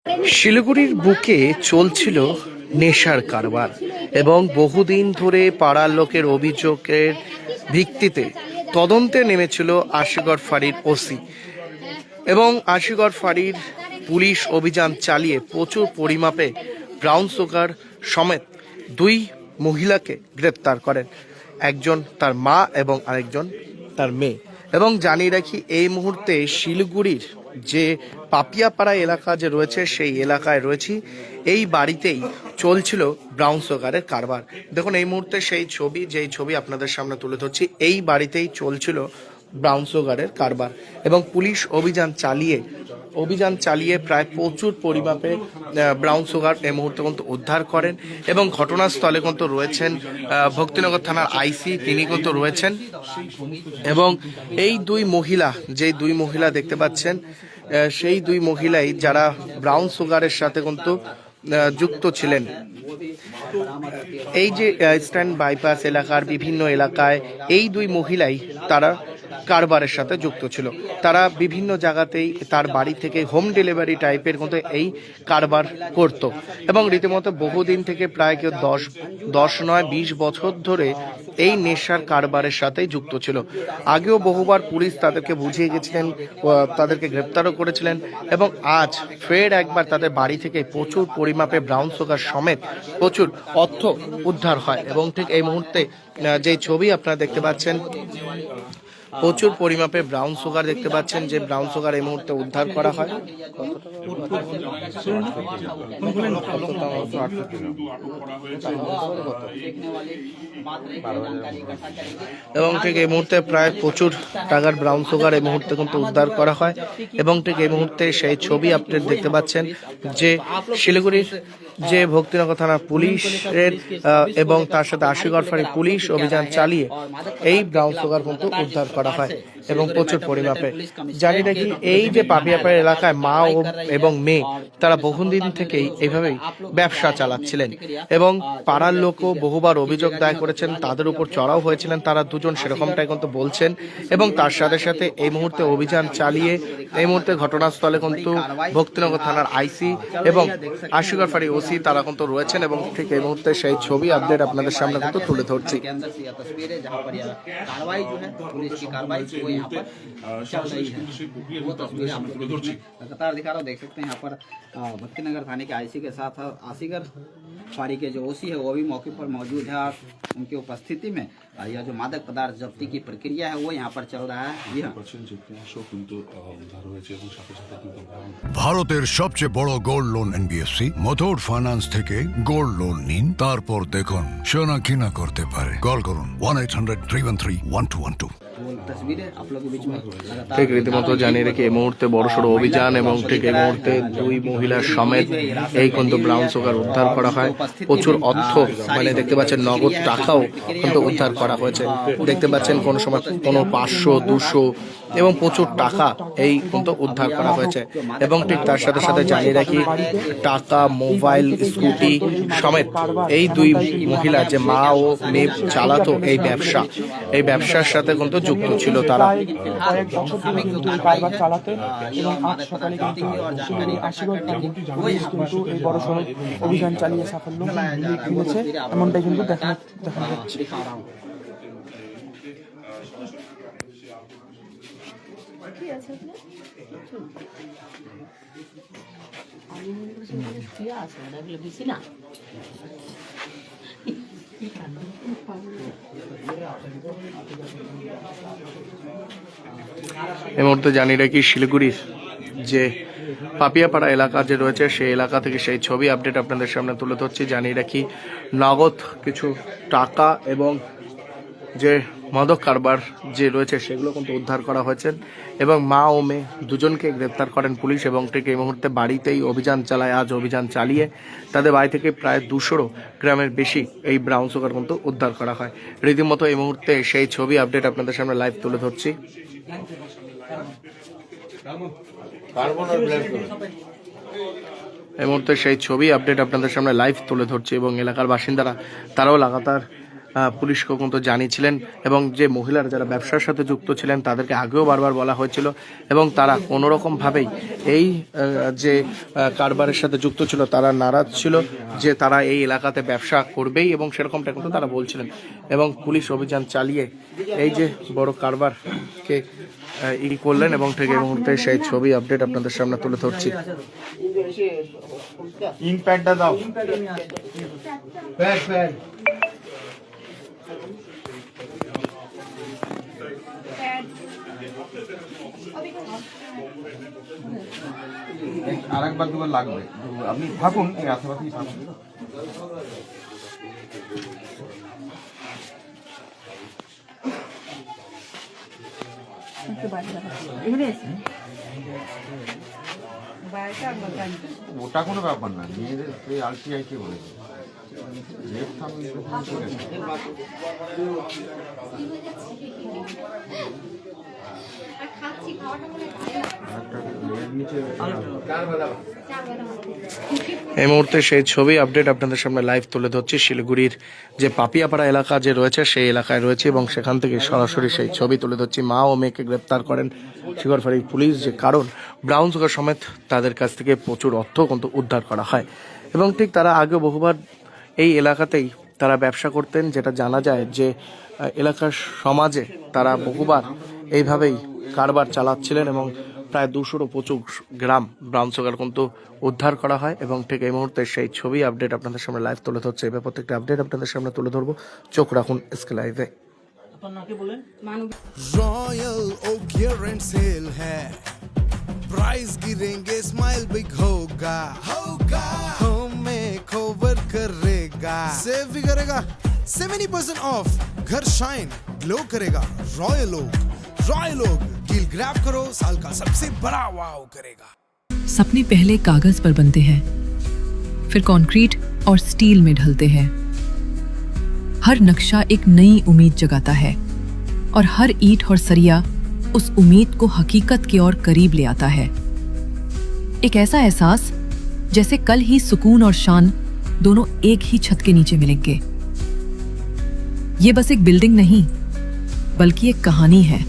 শিলিগুড়ির বুকে চলছিল নেশার কারবার এবং বহুদিন ধরে পাড়ার লোকের অভিযোগের ভিত্তিতে তদন্তে নেমেছিল আশিগড় ফাঁড়ির ওসি এবং আশিগড় ফাঁড়ির পুলিশ অভিযান চালিয়ে প্রচুর পরিমাপে ব্রাউন সুগার সমেত দুই মহিলাকে গ্রেপ্তার করেন, একজন তার মা এবং আরেকজন তার মেয়ে। এবং জানিয়ে রাখি, এই মুহূর্তে শিলিগুড়ির যে পাপিয়াপাড়া এলাকা যে রয়েছে সেই এলাকায় রয়েছি। এই বাড়িতেই চলছিল ব্রাউন সুগারের কারবার। দেখুন এই মুহূর্তে সেই ছবি, যেই ছবি আপনাদের সামনে তুলে ধরছি, এই বাড়িতেই চলছিল ব্রাউন সুগারের কারবার এবং পুলিশ অভিযান চালিয়ে প্রায় প্রচুর পরিমাপে ব্রাউন সুগার এই মুহূর্তে কিন্তু উদ্ধার করেন এবং ঘটনাস্থলে কিন্তু রয়েছেন ভক্তিনগর থানার আইসি, তিনি কিন্তু রয়েছেন। এবং এই দুই মহিলা দেখতে পাচ্ছেন, সেই দুই মহিলাই যারা ব্রাউন সুগারের সাথে কিন্তু যুক্ত ছিলেন। এই যে ইস্টার্ন বাইপাস এলাকার বিভিন্ন এলাকায় এই দুই মহিলাই তারা কারবারের সাথে যুক্ত ছিল। তারা বিভিন্ন জায়গাতেই তার বাড়ি থেকে হোম ডেলিভারি টাইপের মতো এই কারবার করত এবং রীতিমতো বহুদিন থেকে প্রায় কেউ 20 বছর ধরে এই নেশার কারবারের সাথে যুক্ত ছিল। আগেও বহুবার পুলিশ তাদেরকে বুঝিয়ে গেছিলেন, তাদেরকে গ্রেপ্তারও করেছিলেন এবং আজ ফের একবার তাদের বাড়ি থেকে প্রচুর পরিমাপে ব্রাউন সুগার সমেত প্রচুর অর্থ উদ্ধার হয়। এবং ঠিক এই মুহূর্তে যে ছবি আপনারা দেখতে পাচ্ছেন, প্রচুর পরিমাপে ব্রাউন সুগার দেখতে পাচ্ছেন, যে ব্রাউন সুগার এই মুহূর্তে উদ্ধার করা হয়। এবং ঠিক এই মুহূর্তে প্রায় প্রচুর টাকার ব্রাউন সুগার এই মুহূর্তে কিন্তু উদ্ধার করা হয়। এবং ঠিক এই মুহূর্তে সেই ছবি আপডেট দেখতে পাচ্ছেন, যে শিলিগুড়ির যে ভক্তিনগর থানা পুলিশের এবং তার সাথে আশিগড় ফাঁড়ি পুলিশ অভিযান চালিয়ে এই ব্রাউন সুগার কিন্তু উদ্ধার করা হয় এবং প্রচুর পরিমাপে। জানি নাকি এই যে পাপিয়াপাড়া এলাকায় মা এবং মেয়ে তারা বহুদিন থেকেই এইভাবেই ব্যবসা চালাচ্ছিলেন এবং পাড়ার লোকও বহুবার অভিযোগ দায়ের করেছেন, তাদের উপর চড়াও হয়েছিলেন তারা দুজন, সেরকমটাই কিন্তু বলছেন। এবং তার সাথে সাথে এই মুহূর্তে অভিযান চালিয়ে এই মুহূর্তে ঘটনাস্থলে কিন্তু ভক্তিনগর থানার আইসি এবং আশিগড় ফাঁড়ি ওসি তারা কিন্তু রয়েছেন এবং ঠিক এই মুহূর্তে সেই ছবি আপডেট আপনাদের সামনে কিন্তু তুলে ধরছি। लगातार दिखा रहा हूँ, देख सकते हैं यहाँ पर भक्तिनगर थाने के आईसी के साथ आशीगढ़ फाड़ी के जो ओसी है वो भी मौके पर मौजूद है और उनकी उपस्थिति में यह जो मादक पदार्थ जब्ती की प्रक्रिया है वो यहाँ पर चल रहा है। ভারতের সবচেয়ে বড় gold loan NBFC Muthoot finance থেকে গোল্ড লোন নিন, তারপর দেখুন সোনা কিনা করতে পারে। কল করুন 1-800-313-1212। ঠিক রীতিমতো জানিয়ে রেখে এই মুহূর্তে বড়সড় অভিযান এবং ঠিক এই মুহূর্তে দুই মহিলার সমেত এই কিন্তু ব্রাউন সুগার উদ্ধার করা হয়। প্রচুর অর্থ, মানে দেখতে পাচ্ছেন নগদ টাকাও কিন্তু উদ্ধার করা হয়েছে। দেখতে পাচ্ছেন কোনো সময় কোনো 500-200 এবং প্রচুর টাকা এই কিন্তু উদ্ধার করা হয়েছে। এবং ঠিক তার সাথে সাথে জানিয়ে রাখি, টাকা, মোবাইল, স্কুটি সমেত এই দুই মহিলা যে মা ও মেয়ে চালাতো এই ব্যবসার সাথে কিন্তু যুক্ত ছিল তারা। অভিযান চালিয়ে সাফল্য মিলেছে এমনটাই কিন্তু দেখা যাচ্ছে। এই মুহূর্তে জানিয়ে রাখি, শিলিগুড়ির যে পাপিয়াপাড়া এলাকা যে রয়েছে সেই এলাকা থেকে সেই ছবি আপডেট আপনাদের সামনে তুলে ধরছি। জানিয়ে রাখি, নগদ কিছু টাকা এবং যে মাদক কারবার যে রয়েছে সেগুলো কিন্তু উদ্ধার করা হয়েছে এবং মা ও মেয়ে দুজনকে গ্রেপ্তার করেন পুলিশ। এবং ঠিক এই মুহূর্তে বাড়িতেই অভিযান চালায়, আজ অভিযান চালিয়ে তাদের বাড়ি থেকে প্রায় 200 গ্রামের বেশি এই ব্রাউন সুগার কিন্তু উদ্ধার করা হয়। রীতিমতো এই মুহূর্তে সেই ছবি আপডেট আপনাদের সামনে লাইভ তুলে ধরছি। এই মুহূর্তে সেই ছবি আপডেট আপনাদের সামনে লাইভ তুলে ধরছি এবং এলাকার বাসিন্দারা তারাও লাগাতার পুলিশকে কিন্তু জানিয়েছিলেন এবং যে মহিলারা যারা ব্যবসার সাথে যুক্ত ছিলেন তাদেরকে আগেও বারবার বলা হয়েছিল এবং তারা কোনোরকমভাবেই এই যে কারবারের সাথে যুক্ত ছিল তারা নারাজ ছিল যে তারা এই এলাকাতে ব্যবসা করবেই এবং সেরকমটা কিন্তু তারা বলছিলেন এবং পুলিশ অভিযান চালিয়ে এই যে বড় কারবারকে করলেন এবং ঠিক এই মুহূর্তে সেই ছবি আপডেট আপনাদের সামনে তুলে ধরছি। ইম্প্যাক্টটা দাও। আরেকবার দুবার লাগবে, আপনি থাকুন এই আশেপাশেই থাকুন। ওটা কোনো ব্যাপার না, মেয়েদের সেই আলটিআইকে বলেছে এই মুহূর্তে সেই ছবি আপডেট আপনাদের সামনে লাইভ তুলে ধরছি। শিলিগুড়ির যে পাপিয়াপাড়া এলাকা যে রয়েছে সেই এলাকায় রয়েছে এবং সেখান থেকে সরাসরি সেই ছবি তুলে ধরছি। মা ও মেয়েকে গ্রেপ্তার করেন আশিগড় ফাঁড়ির পুলিশ, যে কারণ ব্রাউন সুগার সমেত তাদের কাছ থেকে প্রচুর অর্থ কিন্তু উদ্ধার করা হয় এবং ঠিক তারা আগে বহুবার এই এলাকাতেই তারা ব্যবসা করতেন, যেটা জানা যায় যে এলাকার সমাজে তারা বহুবার এইভাবেই কারবার চালাচ্ছিলেন এবং প্রায় 200-ও প্রচুর গ্রাম ব্রাউন সুগার কিন্তু উদ্ধার করা হয় এবং ঠিক এই মুহূর্তে সেই ছবি আপডেট আপনাদের সামনে লাইভ তুলে ধরছে। এবার প্রত্যেকটা আপডেট আপনাদের সামনে তুলে ধরবো, চোখ রাখুন এসকে লাইভে। Royal Oak year end sale है, प्राइस गिरेंगे स्माइल बिग होगा, होम मेकओवर करेगा, सेव भी करेगा 70% ऑफ, घर शाइन ग्लो करेगा। रॉयल ओक डील ग्रैब करो, साल का सबसे बड़ा वाव करेगा। सपने पहले कागज पर बनते हैं, फिर कंक्रीट और स्टील में ढलते हैं। हर नक्शा एक नई उम्मीद जगाता है और हर ईंट और सरिया उस उम्मीद को हकीकत की ओर करीब ले आता है। एक ऐसा एहसास जैसे कल ही सुकून और शान दोनों एक ही छत के नीचे मिलेंगे। ये बस एक बिल्डिंग नहीं बल्कि एक कहानी है,